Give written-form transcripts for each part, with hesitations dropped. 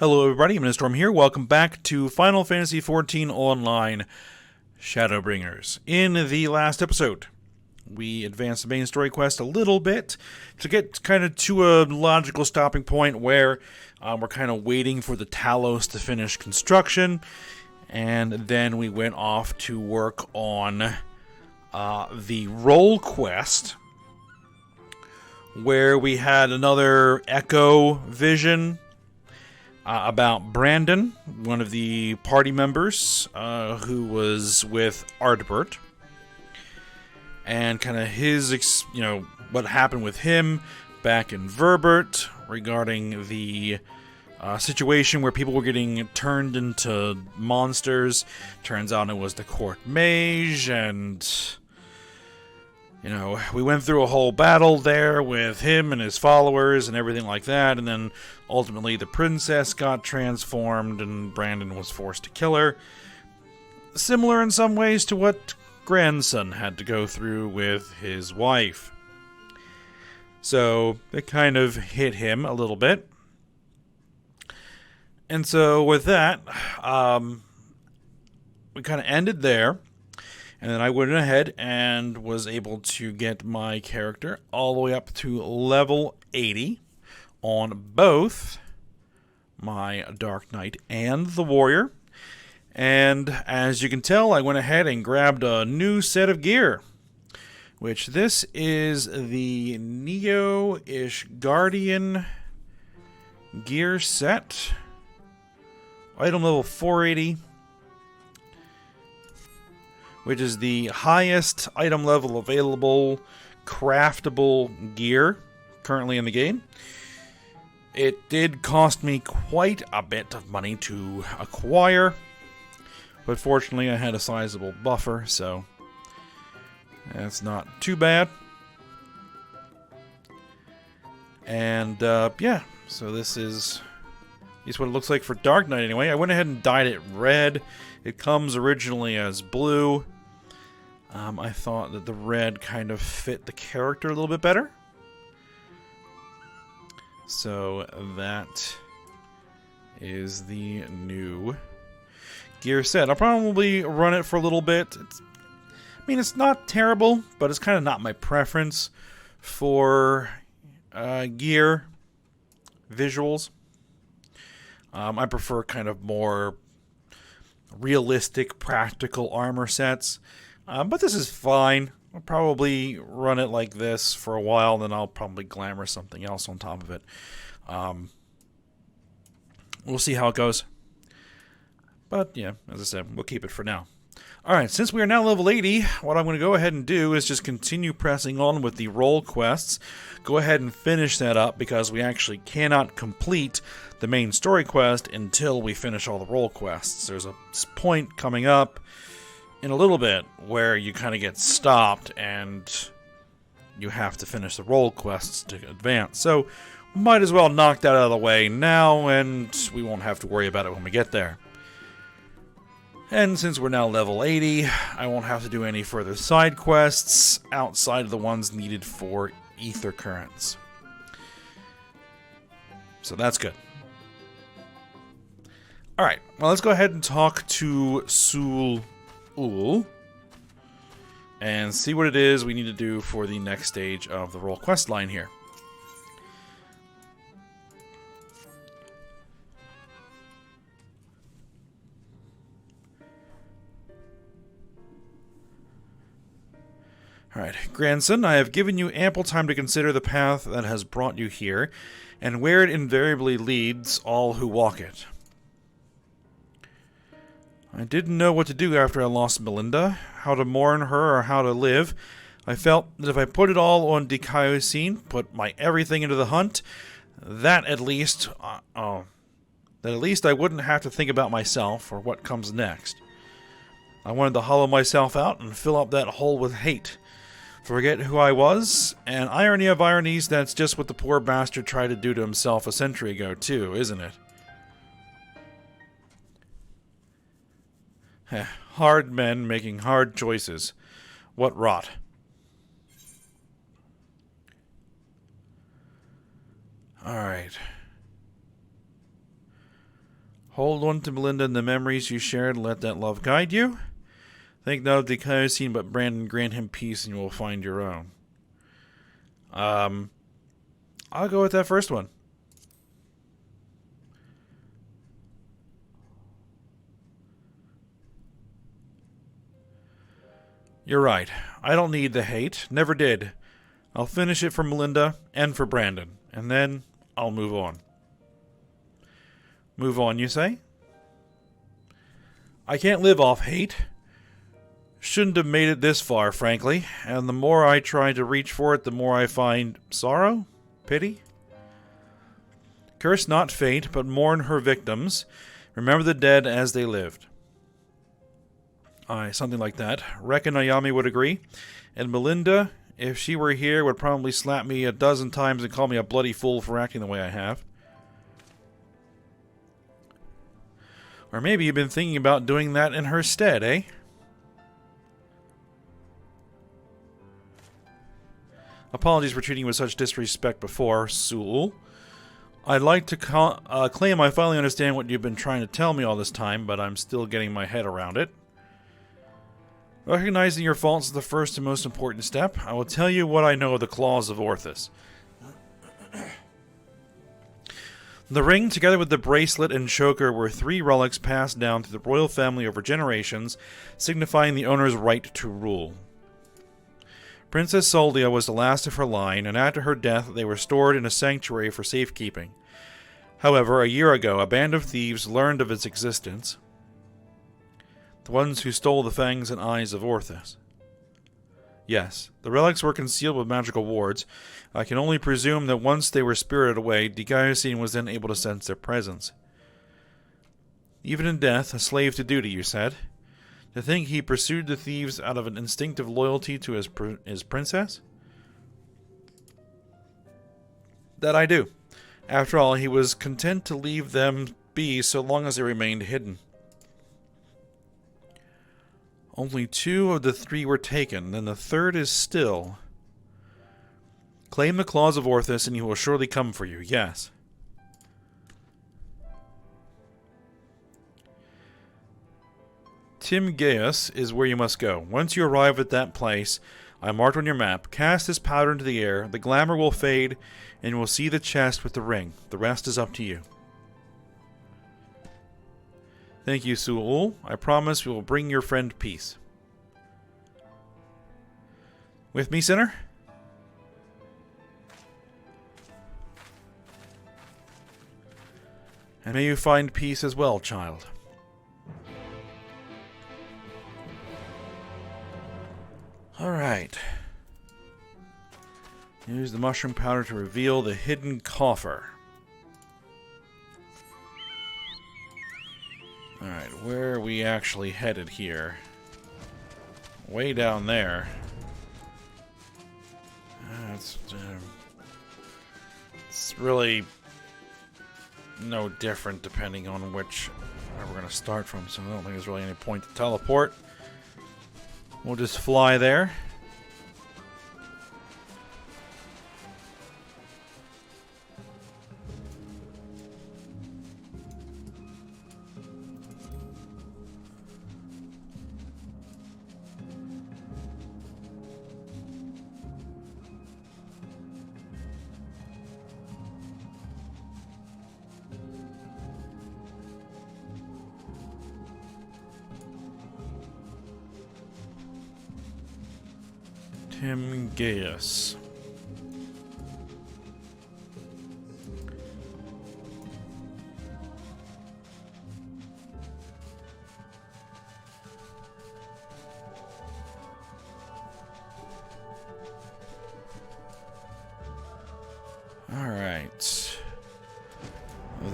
Hello everybody, I'm Storm here. Welcome back to Final Fantasy XIV Online Shadowbringers. In the last episode, we advanced the main story quest a little bit to get kind of to a logical stopping point where we're kind of waiting for the Talos to finish construction, and then we went off to work on the role quest, where we had another Echo vision about Brandon, one of the party members who was with Ardbert, and kind of his, what happened with him back in Verbert regarding the situation where people were getting turned into monsters. Turns out it was the court mage, and we went through a whole battle there with him and his followers and everything like that, and then ultimately the princess got transformed and Brandon was forced to kill her. Similar in some ways to what grandson had to go through with his wife. So it kind of hit him a little bit. And so with that, we kind of ended there. And then I went ahead and was able to get my character all the way up to level 80 on both my Dark Knight and the Warrior. And as you can tell, I went ahead and grabbed a new set of gear, which this is the Neo-ish Guardian gear set. Item level 480. Which is the highest item level available craftable gear currently in the game. It did cost me quite a bit of money to acquire, but fortunately I had a sizable buffer, so that's not too bad. And yeah, so this is what it looks like for Dark Knight anyway. I went ahead and dyed it red. It comes originally as blue. I thought that the red kind of fit the character a little bit better. So that is the new gear set. I'll probably run it for a little bit. It's not terrible, but it's kind of not my preference for gear visuals. I prefer kind of more realistic, practical armor sets. But this is fine. I'll probably run it like this for a while, then I'll probably glamour something else on top of it. We'll see how it goes. But yeah, as I said, we'll keep it for now. Alright, since we are now level 80, what I'm going to go ahead and do is just continue pressing on with the role quests. Go ahead and finish that up, because we actually cannot complete the main story quest until we finish all the role quests. There's a point coming up in a little bit where you kind of get stopped and you have to finish the role quests to advance. So might as well knock that out of the way now, and we won't have to worry about it when we get there. And since we're now level 80, I won't have to do any further side quests outside of the ones needed for ether currents. So that's good. Alright, well, let's go ahead and talk to Sul Ul and see what it is we need to do for the next stage of the role quest line here. Alright, grandson, I have given you ample time to consider the path that has brought you here, and where it invariably leads all who walk it. I didn't know what to do after I lost Melinda, how to mourn her or how to live. I felt that if I put it all on Dikaiosine, put my everything into the hunt, that at least I wouldn't have to think about myself or what comes next. I wanted to hollow myself out and fill up that hole with hate. Forget who I was, and irony of ironies, that's just what the poor bastard tried to do to himself a century ago too, isn't it? Hard men making hard choices. What rot. Alright. Hold on to Melinda and the memories you shared. Let that love guide you. Think not of the Dikaiosine, but Brandon, grant him peace and you will find your own. I'll go with that first one. You're right. I don't need the hate. Never did. I'll finish it for Melinda and for Brandon. And then I'll move on. Move on, you say? I can't live off hate. Shouldn't have made it this far, frankly. And the more I try to reach for it, the more I find sorrow? Pity? Curse not fate, but mourn her victims. Remember the dead as they lived. Aye, something like that. Reckon Ayami would agree. And Melinda, if she were here, would probably slap me a dozen times and call me a bloody fool for acting the way I have. Or maybe you've been thinking about doing that in her stead, eh? Apologies for treating you with such disrespect before, Sul. I'd like to claim I finally understand what you've been trying to tell me all this time, but I'm still getting my head around it. Recognizing your faults is the first and most important step. I will tell you what I know of the claws of Orthus. The ring, together with the bracelet and choker, were 3 relics passed down to the royal family over generations, signifying the owner's right to rule. Princess Soldia was the last of her line, and after her death they were stored in a sanctuary for safekeeping. However, a year ago, a band of thieves learned of its existence. The ones who stole the fangs and eyes of Orthus. Yes, the relics were concealed with magical wards. I can only presume that once they were spirited away, Dikaiosine was then able to sense their presence. Even in death, a slave to duty, you said? To think he pursued the thieves out of an instinctive loyalty to his princess? That I do. After all, he was content to leave them be so long as they remained hidden. Only 2 of the 3 were taken, and the 3rd is still. Claim the claws of Orthus, and he will surely come for you, yes. Tim Gaius is where you must go. Once you arrive at that place, I marked on your map, cast this powder into the air, the glamour will fade, and you will see the chest with the ring. The rest is up to you. Thank you, Sul. I promise we will bring your friend peace. With me, sinner? And may you find peace as well, child. Alright. Use the mushroom powder to reveal the hidden coffer. Alright, where are we actually headed here? Way down there. It's really no different depending on where we're going to start from, so I don't think there's really any point to teleport. We'll just fly there. Tim Gaius. All right.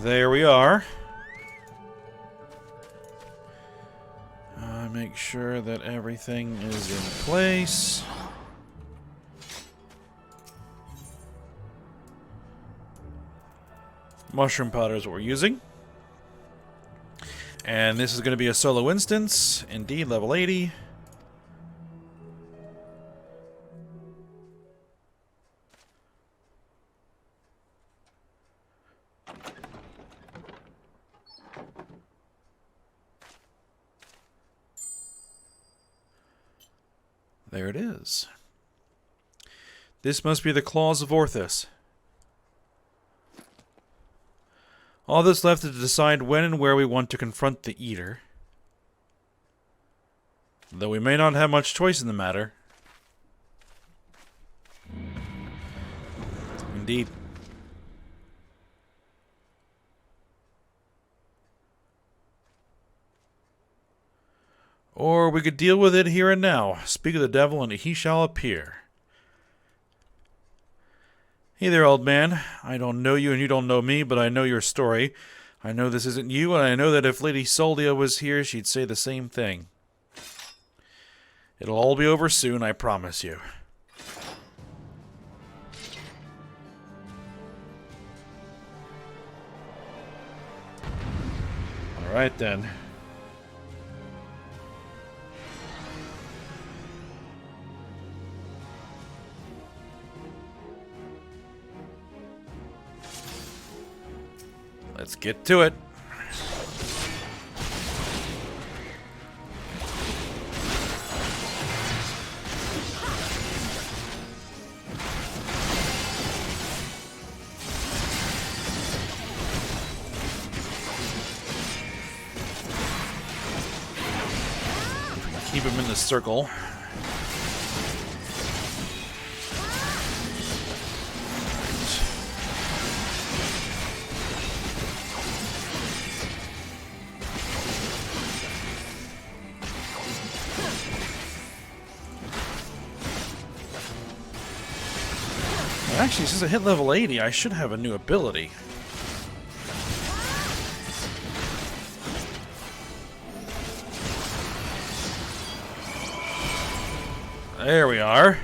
There we are. Make sure that everything is in place. Mushroom powder is what we're using. And this is going to be a solo instance. Indeed, level 80. There it is. This must be the claws of Orthus. All that's left is to decide when and where we want to confront the Eater. Though we may not have much choice in the matter. Indeed. Or we could deal with it here and now. Speak of the devil and he shall appear. Hey there, old man. I don't know you and you don't know me, but I know your story. I know this isn't you, and I know that if Lady Soldia was here, she'd say the same thing. It'll all be over soon, I promise you. Alright then. Let's get to it. Keep him in the circle. Actually, since I hit level 80, I should have a new ability. There we are.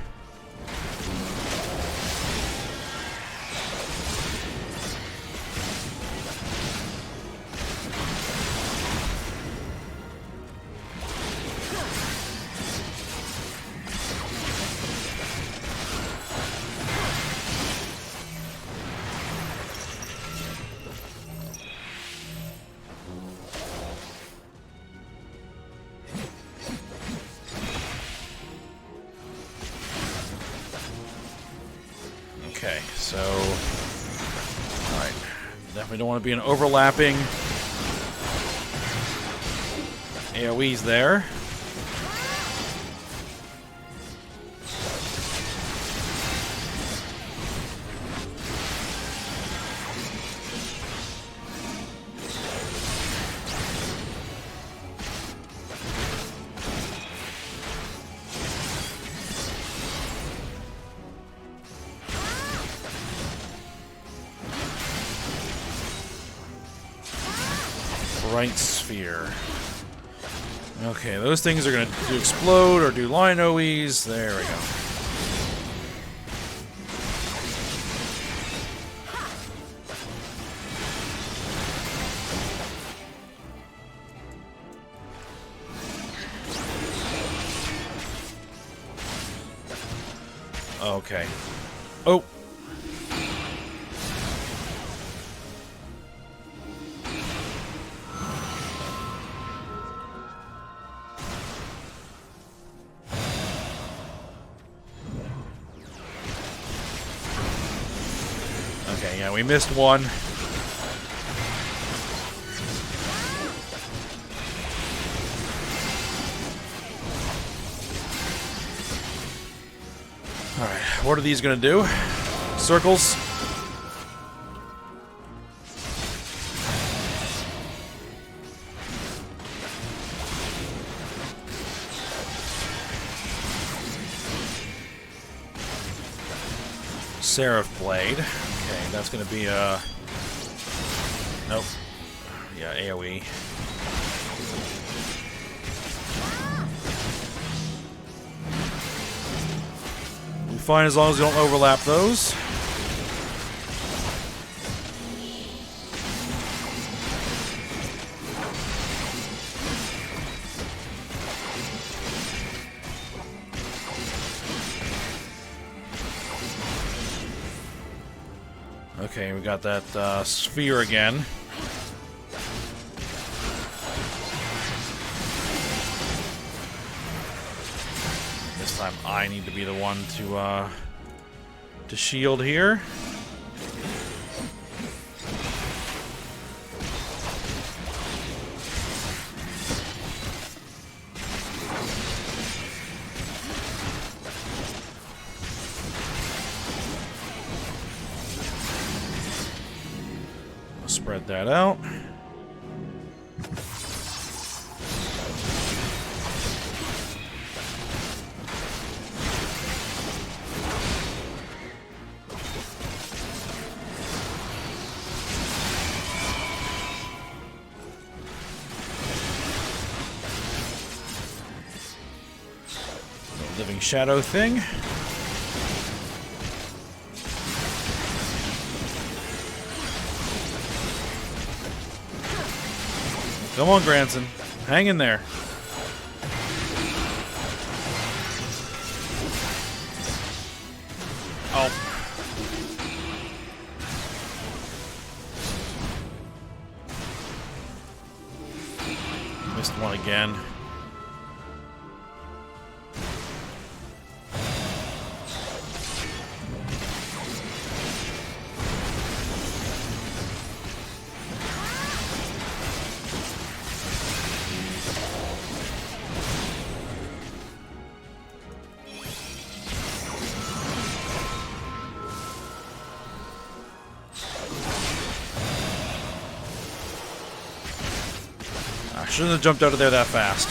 Okay, so... Alright. Definitely don't want to be an overlapping AoEs there. Bright sphere. Okay, those things are going to explode or do line OEs. There we go. Okay. Oh. Okay, yeah, we missed one. Alright, what are these gonna do? Circles? Seraph Blade. Okay, that's gonna be a... Nope. Yeah, AoE. We'll be fine as long as we don't overlap those. Okay, we got that sphere again. This time I need to be the one to shield here. Spread that out. Living shadow thing. Come on, Granson. Hang in there. Oh. Missed one again. Shouldn't have jumped out of there that fast.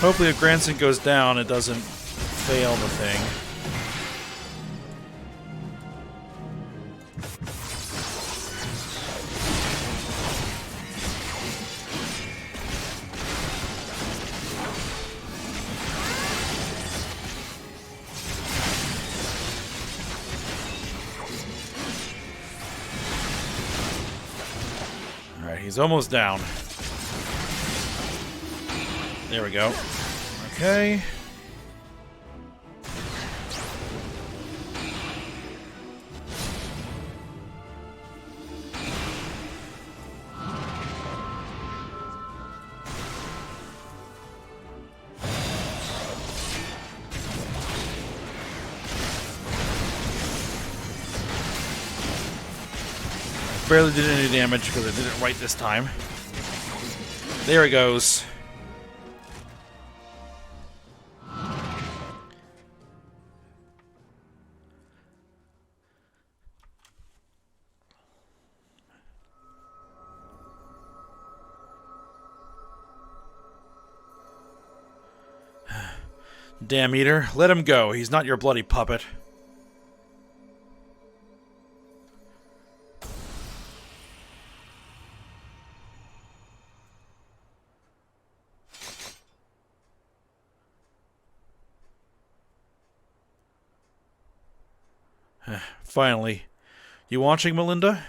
Hopefully if Granson goes down, it doesn't fail the thing. He's almost down. There we go. Okay. Barely did any damage because I did it right this time. There he goes. Damn eater, let him go. He's not your bloody puppet. Finally. You watching, Melinda?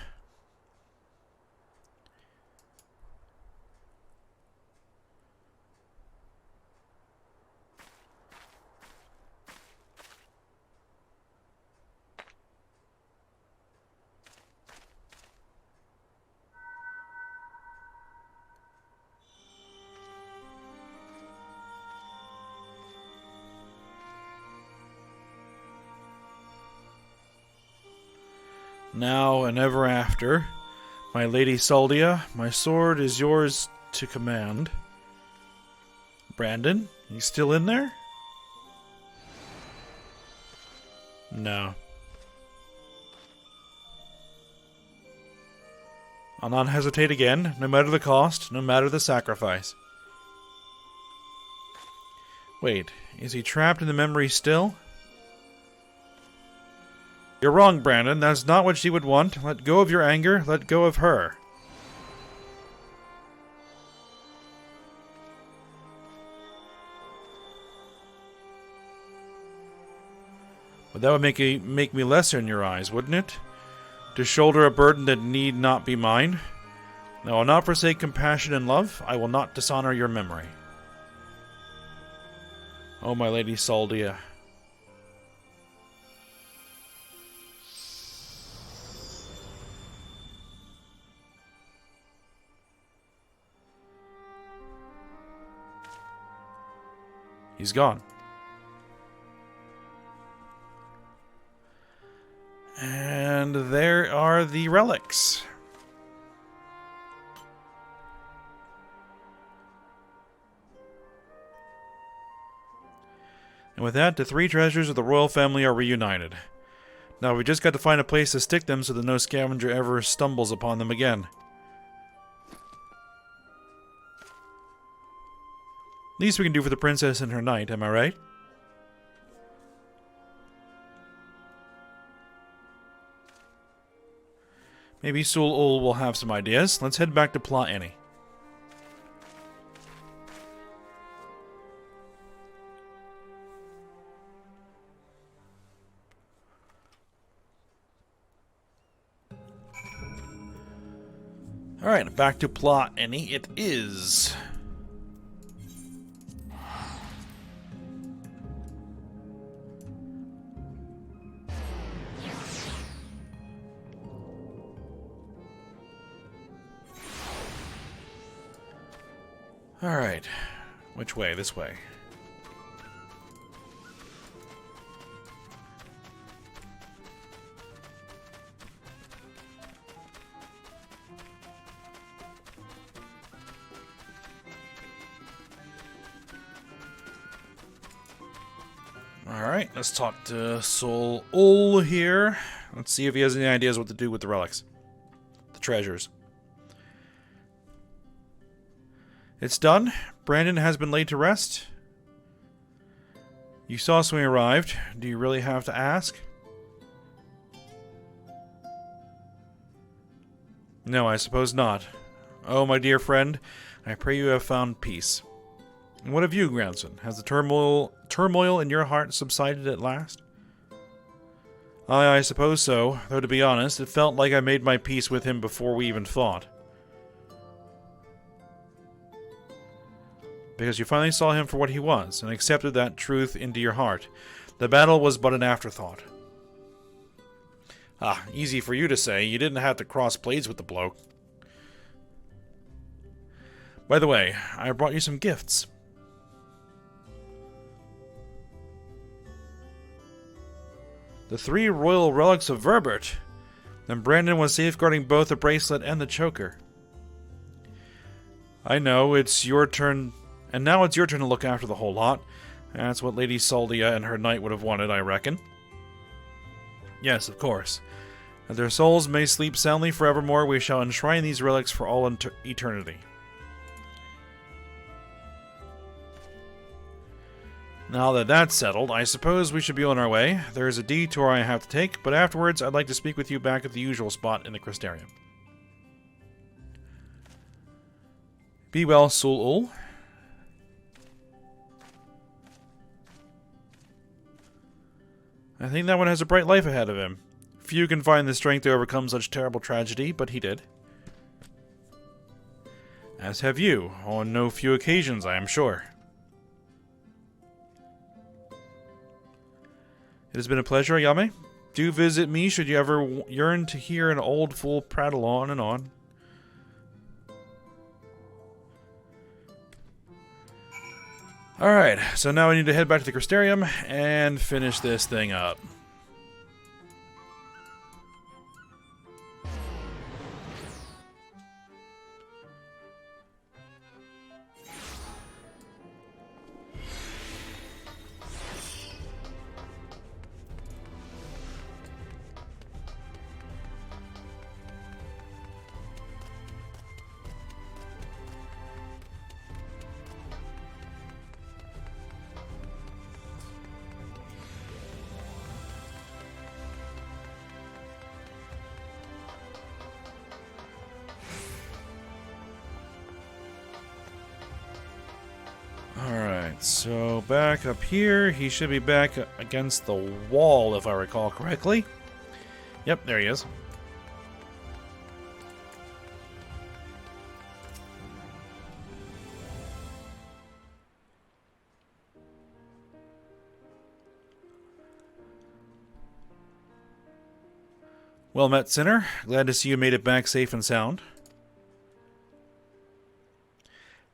Now and ever after, my Lady Saldia, my sword is yours to command. Brandon, you still in there? No. I'll not hesitate again, no matter the cost, no matter the sacrifice. Wait, is he trapped in the memory still? You're wrong, Brandon. That's not what she would want. Let go of your anger. Let go of her. But that would make me lesser in your eyes, wouldn't it? To shoulder a burden that need not be mine. I will not forsake compassion and love. I will not dishonor your memory. Oh, my lady Saldia. He's gone. And there are the relics. And with that, the 3 treasures of the royal family are reunited. Now we just got to find a place to stick them so that no scavenger ever stumbles upon them again. Least we can do for the princess and her knight, am I right? Maybe Sul Ul will have some ideas. Let's head back to Plot Annie. Alright, back to Plot Annie it is. Alright. Which way? This way. Alright, let's talk to Sul Ul here. Let's see if he has any ideas what to do with the relics. The treasures. It's done. Brandon has been laid to rest. You saw us when we arrived. Do you really have to ask? No, I suppose not. Oh, my dear friend, I pray you have found peace. And what of you, grandson? Has the turmoil in your heart subsided at last? I suppose so, though to be honest, it felt like I made my peace with him before we even fought. Because you finally saw him for what he was, and accepted that truth into your heart. The battle was but an afterthought. Ah, easy for you to say. You didn't have to cross blades with the bloke. By the way, I brought you some gifts. The 3 royal relics of Verbert. Then Brandon was safeguarding both the bracelet and the choker. I know, it's your turn... And now it's your turn to look after the whole lot. That's what Lady Saldia and her knight would have wanted, I reckon. Yes, of course. That their souls may sleep soundly forevermore, we shall enshrine these relics for all eternity. Now that that's settled, I suppose we should be on our way. There is a detour I have to take, but afterwards I'd like to speak with you back at the usual spot in the Crystarium. Be well, Sul Ul. I think that one has a bright life ahead of him. Few can find the strength to overcome such terrible tragedy, but he did. As have you, on no few occasions, I am sure. It has been a pleasure, Ayame. Do visit me should you ever yearn to hear an old fool prattle on and on. Alright, so now I need to head back to the Crystarium and finish this thing up. Alright, so back up here, he should be back against the wall if I recall correctly. Yep, there he is. Well met, Sinner. Glad to see you made it back safe and sound.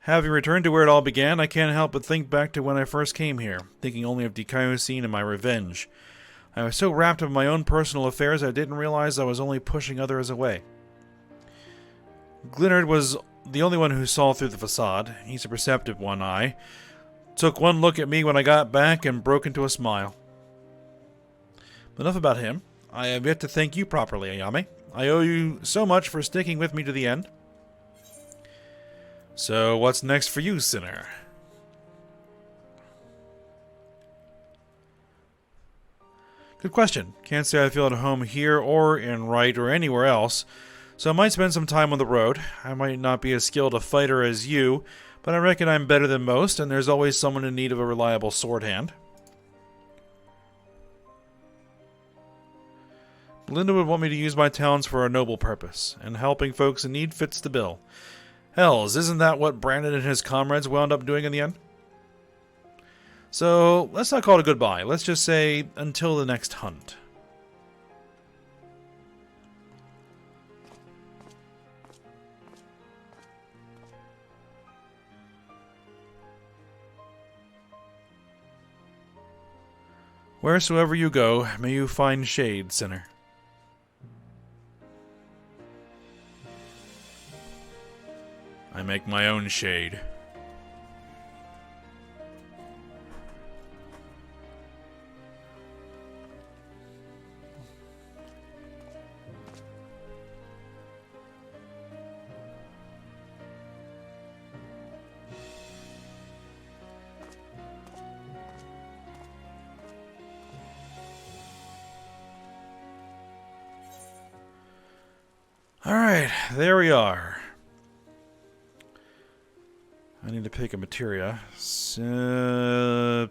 Having returned to where it all began, I can't help but think back to when I first came here, thinking only of Dikaiosine and my revenge. I was so wrapped up in my own personal affairs I didn't realize I was only pushing others away. Glynnard was the only one who saw through the facade. He's a perceptive one, took one look at me when I got back and broke into a smile. But enough about him. I have yet to thank you properly, Ayame. I owe you so much for sticking with me to the end. So, what's next for you, Sinner? Good question. Can't say I feel at home here or in Wright or anywhere else, so I might spend some time on the road. I might not be as skilled a fighter as you, but I reckon I'm better than most, and there's always someone in need of a reliable sword hand. Belinda would want me to use my talents for a noble purpose, and helping folks in need fits the bill. Hells, isn't that what Brandon and his comrades wound up doing in the end? So, let's not call it a goodbye. Let's just say, until the next hunt. Wheresoever you go, may you find shade, Sinner. I make my own shade. Alright, there we are. I need to pick a materia. So,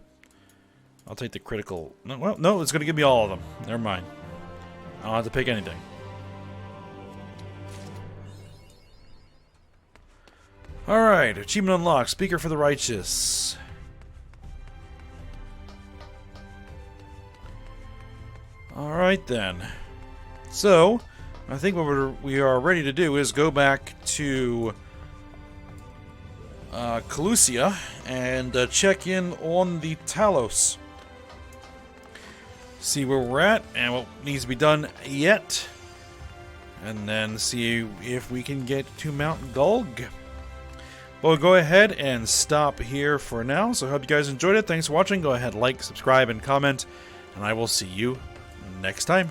I'll take the critical. No, well, no, it's going to give me all of them. Never mind. I don't have to pick anything. Alright, achievement unlocked. Speaker for the Righteous. Alright then. So, I think what we are ready to do is go back to Calusia and check in on the Talos. See where we're at and what needs to be done yet. And then see if we can get to Mount Gulg. But we'll go ahead and stop here for now. So I hope you guys enjoyed it. Thanks for watching. Go ahead, like, subscribe, and comment. And I will see you next time.